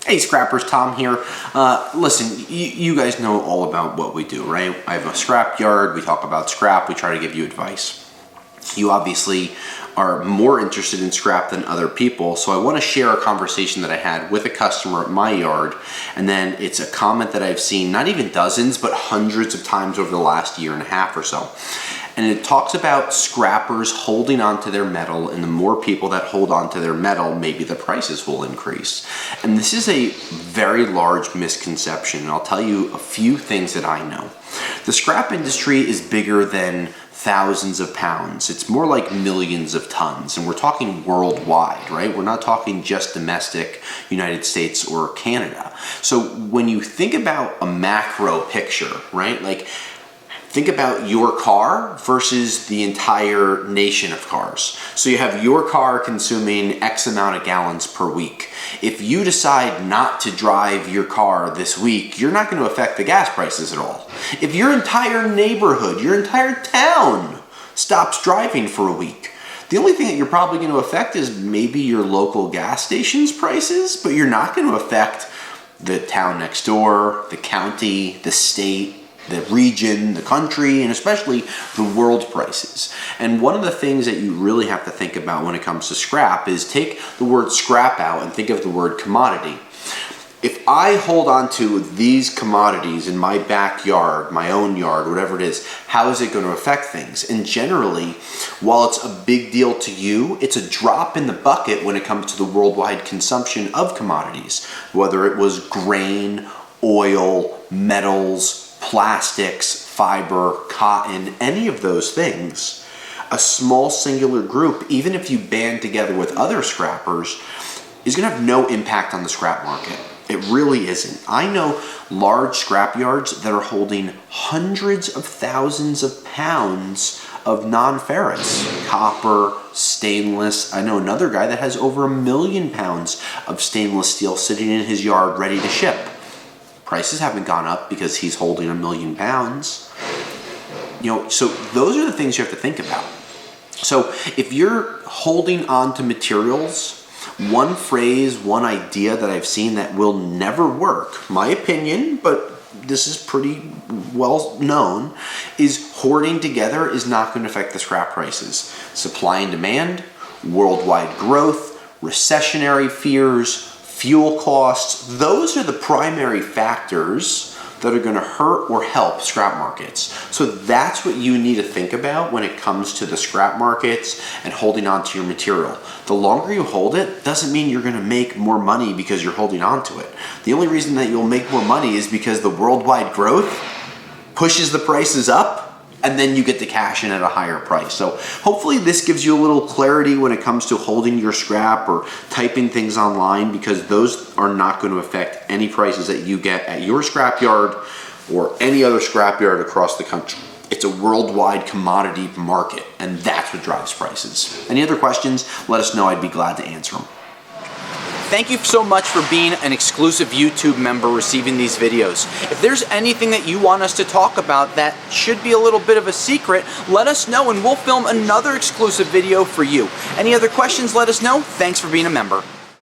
Hey Scrappers, Tom here. Listen, you guys know all about what we do, right? I have a scrap yard, we talk about scrap, we try to give you advice. You obviously are more interested in scrap than other people, so I want to share a conversation that I had with a customer at my yard, and then it's a comment that I've seen not even dozens, but hundreds of times over the last year and a half or so. And it talks about scrappers holding on to their metal, and the more people that hold on to their metal, maybe the prices will increase. And this is a very large misconception, and I'll tell you a few things that I know. The scrap industry is bigger than thousands of pounds. It's more like millions of tons, and we're talking worldwide, right? We're not talking just domestic United States or Canada. So when you think about a macro picture, right? Like, think about your car versus the entire nation of cars. So you have your car consuming X amount of gallons per week. If you decide not to drive your car this week, you're not going to affect the gas prices at all. If your entire neighborhood, your entire town stops driving for a week, the only thing that you're probably going to affect is maybe your local gas station's prices, but you're not going to affect the town next door, the county, the state, the region, the country, and especially the world prices. And one of the things that you really have to think about when it comes to scrap is take the word scrap out and think of the word commodity. If I hold on to these commodities in my backyard, my own yard, whatever it is, how is it going to affect things? And generally, while it's a big deal to you, it's a drop in the bucket when it comes to the worldwide consumption of commodities, whether it was grain, oil, metals, plastics, fiber, cotton, any of those things. A small singular group, even if you band together with other scrappers, is going to have no impact on the scrap market. It really isn't. I know large scrap yards that are holding hundreds of thousands of pounds of non-ferrous, copper, stainless. I know another guy that has over 1 million pounds of stainless steel sitting in his yard ready to ship. Prices haven't gone up because he's holding 1 million pounds. So those are the things you have to think about. So if you're holding on to materials, one phrase, one idea that I've seen that will never work, my opinion, but this is pretty well known, is hoarding together is not going to affect the scrap prices. Supply and demand, worldwide growth, recessionary fears, fuel costs, those are the primary factors that are going to hurt or help scrap markets. So that's what you need to think about when it comes to the scrap markets and holding on to your material. The longer you hold it doesn't mean you're going to make more money because you're holding on to it. The only reason that you'll make more money is because the worldwide growth pushes the prices up, and then you get to cash in at a higher price. So hopefully this gives you a little clarity when it comes to holding your scrap or typing things online, because those are not going to affect any prices that you get at your scrap yard or any other scrap yard across the country. It's a worldwide commodity market, and that's what drives prices. Any other questions? Let us know. I'd be glad to answer them. Thank you so much for being an exclusive YouTube member receiving these videos. If there's anything that you want us to talk about that should be a little bit of a secret, let us know and we'll film another exclusive video for you. Any other questions, let us know. Thanks for being a member.